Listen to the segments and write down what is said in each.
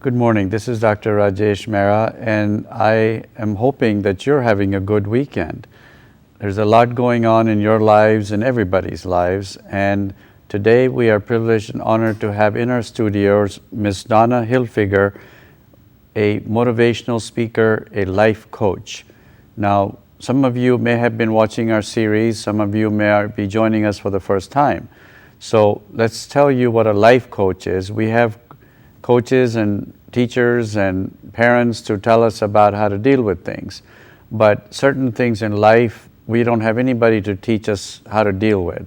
Good morning. This is Dr. Rajesh Mehra, and I am hoping that you're having a good weekend. There's a lot going on in your lives and everybody's lives, and today we are privileged and honored to have in our studios Ms. Donna Hilfiger, a motivational speaker, a life coach. Now, some of you may have been watching our series, some of you may be joining us for the first time. So let's tell you what a life coach is. We have coaches and teachers and parents to tell us about how to deal with things. But certain things in life, we don't have anybody to teach us how to deal with.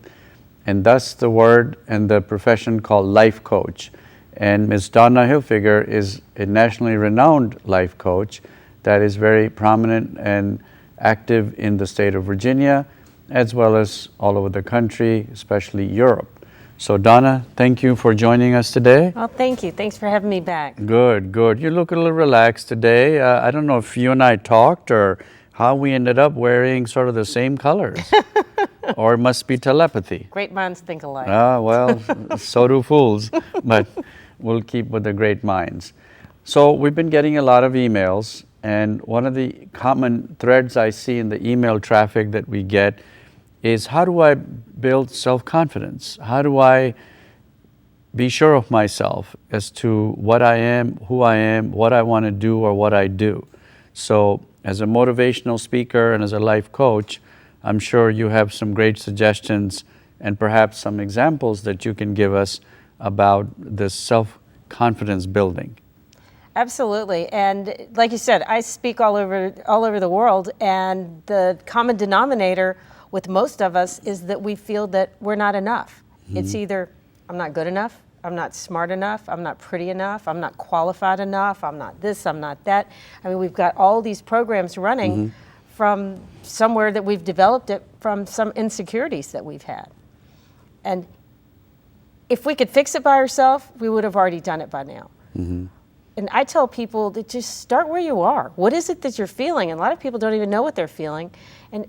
And thus the word and the profession called life coach. And Ms. Donna Hilfiger is a nationally renowned life coach that is very prominent and active in the state of Virginia, as well as all over the country, especially Europe. So Donna, thank you for joining us today. Well, thank you. Thanks for having me back. Good, good. You look a little relaxed today. I don't know if you and I talked or how we ended up wearing sort of the same colors. Or it must be telepathy. Great minds think alike. Well, so do fools, but we'll keep with the great minds. So we've been getting a lot of emails, and one of the common threads I see in the email traffic that we get is, how do I build self-confidence? How do I be sure of myself as to what I am, who I am, what I want to do, or what I do? So as a motivational speaker and as a life coach, I'm sure you have some great suggestions and perhaps some examples that you can give us about this self-confidence building. Absolutely. And like you said, I speak all over the world, and the common denominator with most of us is that we feel that we're not enough. Mm-hmm. It's either I'm not good enough, I'm not smart enough, I'm not pretty enough, I'm not qualified enough, I'm not this, I'm not that. I mean, we've got all these programs running mm-hmm. from somewhere that we've developed it from some insecurities that we've had. And if we could fix it by ourselves, we would have already done it by now. Mm-hmm. And I tell people that just start where you are. What is it that you're feeling? And a lot of people don't even know what they're feeling. And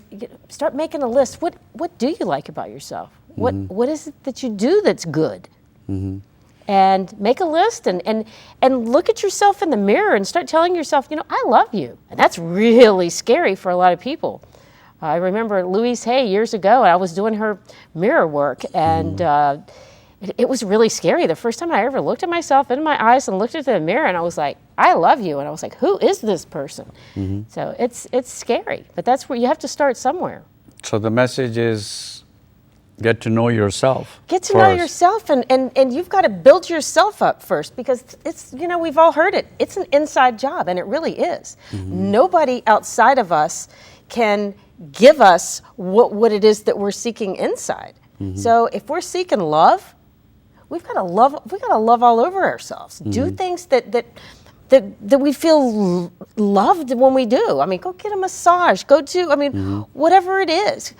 start making a list. What do you like about yourself? Mm-hmm. What is it that you do that's good? Mm-hmm. And make a list and look at yourself in the mirror and start telling yourself, I love you. And that's really scary for a lot of people. I remember Louise Hay years ago, I was doing her mirror work, and it was really scary. The first time I ever looked at myself in my eyes and looked into the mirror, and I was like, I love you. And I was like, who is this person? Mm-hmm. So it's scary, but that's where you have to start somewhere. So the message is get to know yourself. Get to know yourself, and you've got to build yourself up first, because it's, we've all heard it. It's an inside job, and it really is. Mm-hmm. Nobody outside of us can give us what it is that we're seeking inside. Mm-hmm. So if we're seeking love, we've got to love all over ourselves. Mm-hmm. Do things that we feel loved when we do. I mean, go get a massage. Mm-hmm. Whatever it is.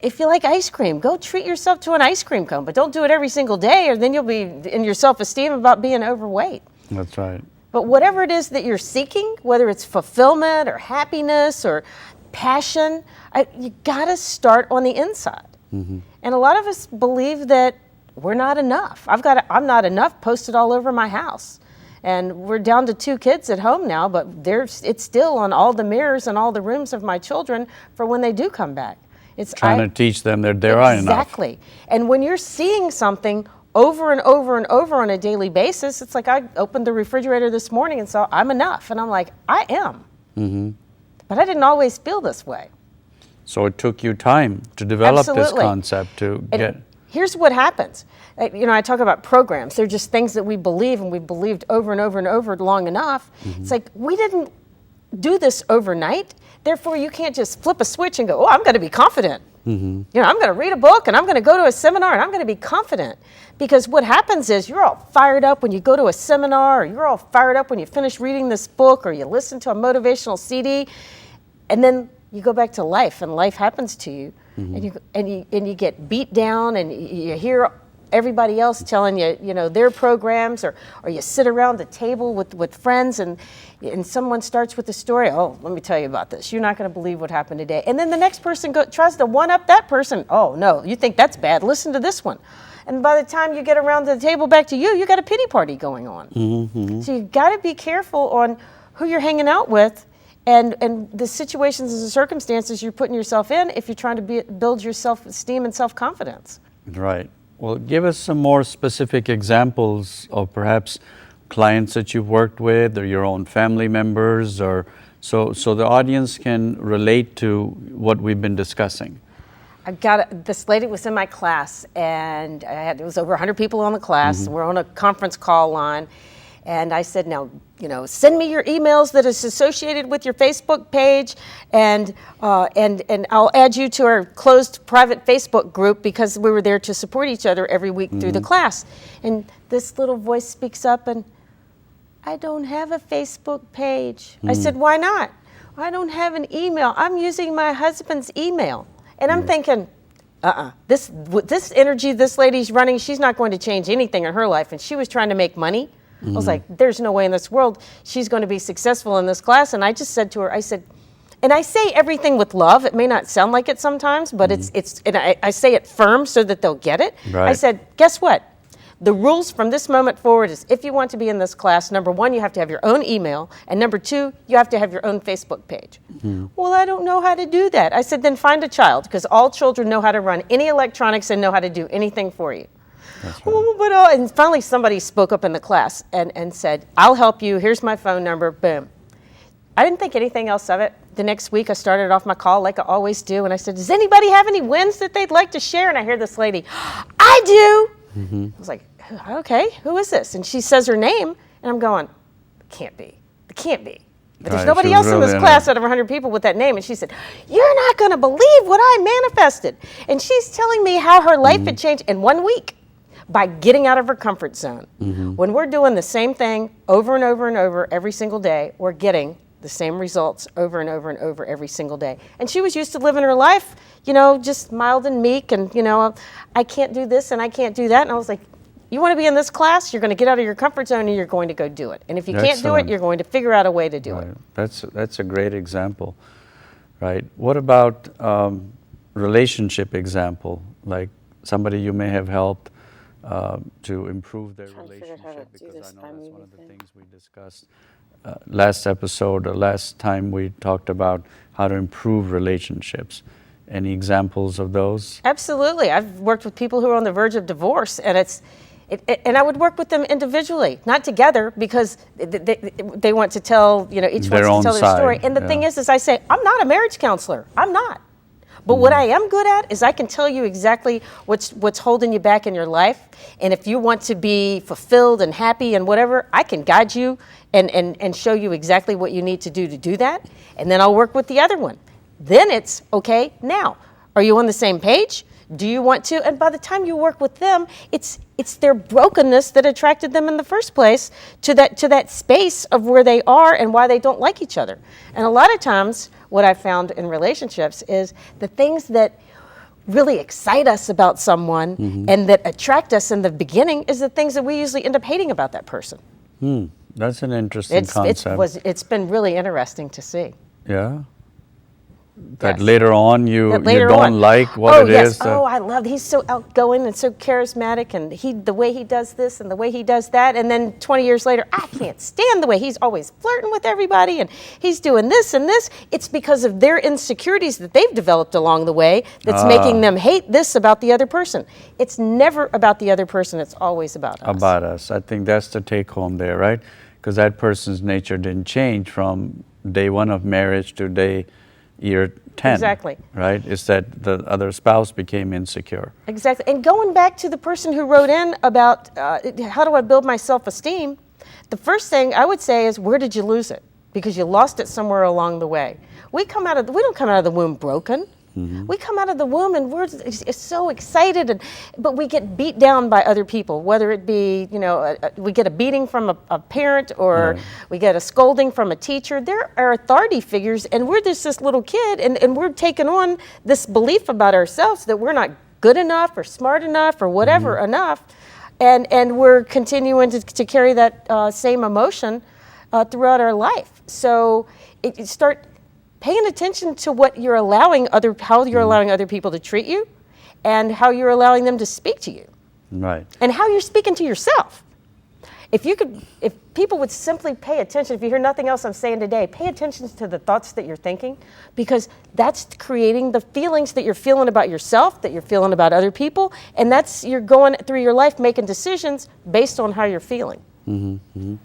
If you like ice cream, go treat yourself to an ice cream cone, but don't do it every single day, or then you'll be in your self-esteem about being overweight. That's right. But whatever it is that you're seeking, whether it's fulfillment or happiness or passion, you got to start on the inside. Mm-hmm. And a lot of us believe that we're not enough. I'm not enough posted all over my house. And we're down to 2 kids at home now, but it's still on all the mirrors and all the rooms of my children for when they do come back. It's trying to teach them that they are enough. Exactly. And when you're seeing something over and over and over on a daily basis, it's like I opened the refrigerator this morning and saw I'm enough. And I'm like, I am. Mm-hmm. But I didn't always feel this way. So it took you time to develop this concept Here's what happens. I talk about programs. They're just things that we believe, and we've believed over and over and over long enough. Mm-hmm. It's like, we didn't do this overnight. Therefore, you can't just flip a switch and go, I'm going to be confident. Mm-hmm. I'm going to read a book, and I'm going to go to a seminar, and I'm going to be confident. Because what happens is you're all fired up when you go to a seminar, or you're all fired up when you finish reading this book, or you listen to a motivational CD, and then you go back to life, and life happens to you. Mm-hmm. and you get beat down, and you hear everybody else telling you, their programs, or you sit around the table with friends, and someone starts with a story. Oh, let me tell you about this. You're not going to believe what happened today. And then the next person tries to one-up that person. Oh, no, you think that's bad. Listen to this one. And by the time you get around the table back to you got a pity party going on. So you got to be careful on who you're hanging out with and the situations and the circumstances you're putting yourself in if you're trying to build your self-esteem and self-confidence. Right. Well, give us some more specific examples of perhaps clients that you've worked with or your own family members, or so the audience can relate to what we've been discussing. This lady was in my class, and it was over 100 people on the class. We're on a conference call line, and I said, now, send me your emails that is associated with your Facebook page, and I'll add you to our closed private Facebook group because we were there to support each other every week through the class. And this little voice speaks up, and I don't have a Facebook page. I said, why not? I don't have an email. I'm using my husband's email. And I'm thinking, this energy this lady's running, she's not going to change anything in her life. And she was trying to make money. I was like, there's no way in this world she's going to be successful in this class. And I just said to her, I said, and I say everything with love. It may not sound like it sometimes, but and I say it firm so that they'll get it. Right. I said, guess what? The rules from this moment forward is if you want to be in this class, number one, you have to have your own email. And number two, you have to have your own Facebook page. Well, I don't know how to do that. I said, then find a child, because all children know how to run any electronics and know how to do anything for you. That's right. And finally somebody spoke up in the class and said, I'll help you. Here's my phone number. Boom. I didn't think anything else of it. The next week I started off my call like I always do. And I said, does anybody have any wins that they'd like to share? And I hear this lady, I do. I was like, okay, who is this? And she says her name, and I'm going, it can't be. But there's nobody else in this class out of 100 people with that name. And she said, you're not going to believe what I manifested. And she's telling me how her life had changed in 1 week by getting out of her comfort zone. When we're doing the same thing over and over and over every single day, we're getting the same results over and over and over every single day. And she was used to living her life, just mild and meek and, I can't do this and I can't do that. And I was like, you want to be in this class, you're going to get out of your comfort zone and you're going to go do it. And if you can't do it, you're going to figure out a way to do it. That's a great example, right? What about relationship example, like somebody you may have helped to improve their relationship? Because I know that's one of the things we discussed last episode, or last time we talked about how to improve relationships. Any examples of those? Absolutely. I've worked with people who are on the verge of divorce, and and I would work with them individually, not together, because they want to tell, each wants to tell their story. And the thing is I say, I'm not a marriage counselor. I'm not. But what I am good at is I can tell you exactly what's holding you back in your life. And if you want to be fulfilled and happy and whatever, I can guide you and show you exactly what you need to do that. And then I'll work with the other one. Then it's, okay, now, are you on the same page? Do you want to? And by the time you work with them, it's their brokenness that attracted them in the first place to that space of where they are and why they don't like each other. And a lot of times, what I found in relationships is the things that really excite us about someone and that attract us in the beginning is the things that we usually end up hating about that person. That's an interesting concept. It's been really interesting to see. Yeah. That later on you don't like what it is. Oh, I love. He's so outgoing and so charismatic, and the way he does this and the way he does that. And then 20 years later, I can't stand the way he's always flirting with everybody, and he's doing this and this. It's because of their insecurities that they've developed along the way that's making them hate this about the other person. It's never about the other person. It's always about us. About us. I think that's the take home there, right? Because that person's nature didn't change from day one of marriage to year 10. Exactly. Right? It's that the other spouse became insecure. Exactly. And going back to the person who wrote in about how do I build my self-esteem, the first thing I would say is, where did you lose it? Because you lost it somewhere along the way. We don't come out of the womb broken. We come out of the womb and we're so excited, but we get beat down by other people, whether it be, we get a beating from a parent or we get a scolding from a teacher. There are authority figures, and we're just this little kid, and we're taking on this belief about ourselves that we're not good enough or smart enough or whatever enough, and we're continuing to carry that same emotion throughout our life. So you start paying attention to what you're allowing how you're allowing other people to treat you and how you're allowing them to speak to you. Right. And how you're speaking to yourself. If people would simply pay attention, if you hear nothing else I'm saying today, pay attention to the thoughts that you're thinking, because that's creating the feelings that you're feeling about yourself, that you're feeling about other people, and you're going through your life making decisions based on how you're feeling. Mm-hmm.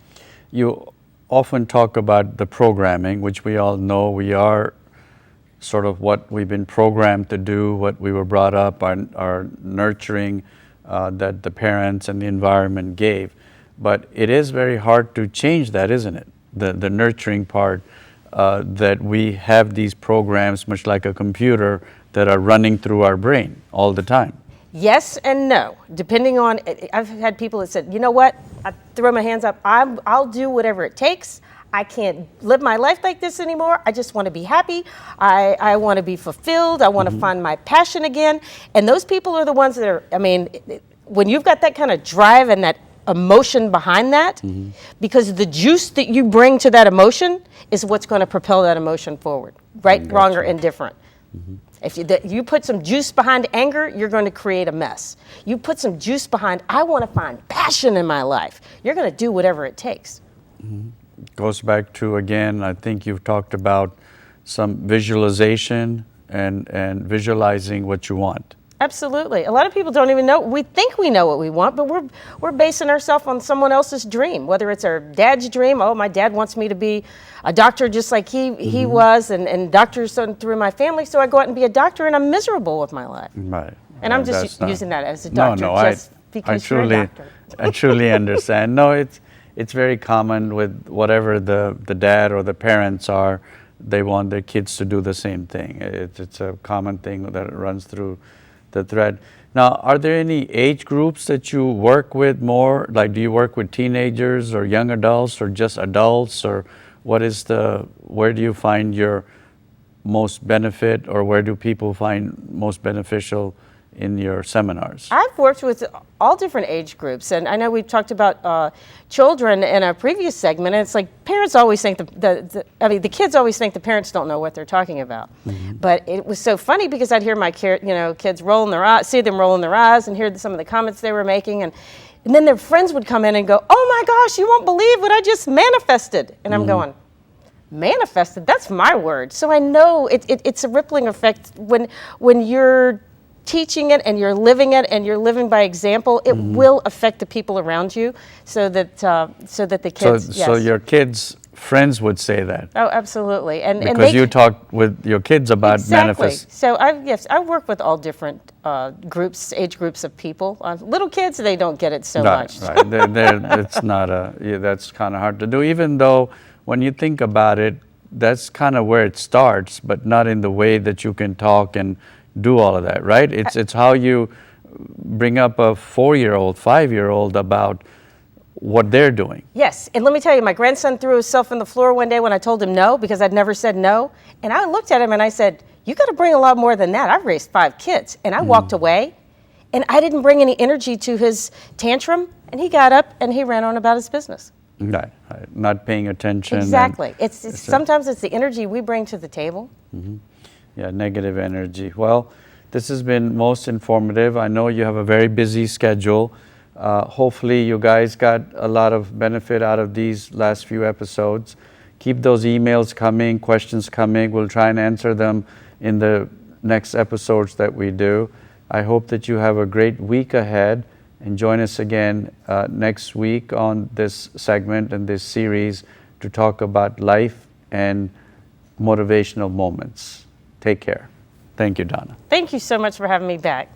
You often talk about the programming, which we all know we are sort of what we've been programmed to do, what we were brought up, our nurturing that the parents and the environment gave. But it is very hard to change that, isn't it? The nurturing part, that we have these programs, much like a computer, that are running through our brain all the time. Yes and no, depending on, I've had people that said, you know what, I throw my hands up, I'll do whatever it takes. I can't live my life like this anymore. I just want to be happy. I want to be fulfilled. I want to find my passion again. And those people are the ones that are, when you've got that kind of drive and that emotion behind that, because the juice that you bring to that emotion is what's going to propel that emotion forward, right, wrong, or indifferent. If you put some juice behind anger, you're going to create a mess. You put some juice behind, I want to find passion in my life, you're going to do whatever it takes. Goes back to, again, I think you've talked about some visualization and visualizing what you want. Absolutely. A lot of people don't even know. We think we know what we want, but we're basing ourselves on someone else's dream, whether it's our dad's dream. Oh, my dad wants me to be a doctor just like he was, and doctors through my family, so I go out and be a doctor, and I'm miserable with my life. Right. And I'm just using that as a doctor because you're a doctor. I truly understand. No, it's very common with whatever the dad or the parents are. They want their kids to do the same thing. It's a common thing that runs through the thread. Now, are there any age groups that you work with more? Like, do you work with teenagers or young adults or just adults, or where do you find your most benefit, or where do people find most beneficial in your seminars? I've worked with all different age groups, and I know we've talked about children in a previous segment, and it's like parents always think the kids always think the parents don't know what they're talking about. But it was so funny because I'd hear my kids rolling their eyes, see them rolling their eyes, and hear some of the comments they were making, and then their friends would come in and go, "Oh my gosh, you won't believe what I just manifested," and I'm going, "Manifested? That's my word." So I know it's a rippling effect when you're teaching it and you're living it and you're living by example. It will affect the people around you, so that the kids. So your kids' friends would say that. Oh, absolutely, because you talk with your kids about manifest. So I work with all different age groups of people. Little kids, they don't get it so much. Right. It's not that's kind of hard to do. Even though when you think about it, that's kind of where it starts, but not in the way that you can talk and do all of that, right? It's how you bring up a 4-year-old, 5-year-old about what they're doing. Yes, and let me tell you, my grandson threw himself on the floor one day when I told him no, because I'd never said no. And I looked at him and I said, "You got to bring a lot more than that. I've raised 5 kids." And I walked away, and I didn't bring any energy to his tantrum, and he got up and he ran on about his business. Right. Not paying attention. Exactly. Sometimes it's the energy we bring to the table. Yeah, negative energy. Well, this has been most informative. I know you have a very busy schedule. Hopefully you guys got a lot of benefit out of these last few episodes. Keep those emails coming, questions coming. We'll try and answer them in the next episodes that we do. I hope that you have a great week ahead, and join us again next week on this segment and this series to talk about life and motivational moments. Take care. Thank you, Donna. Thank you so much for having me back.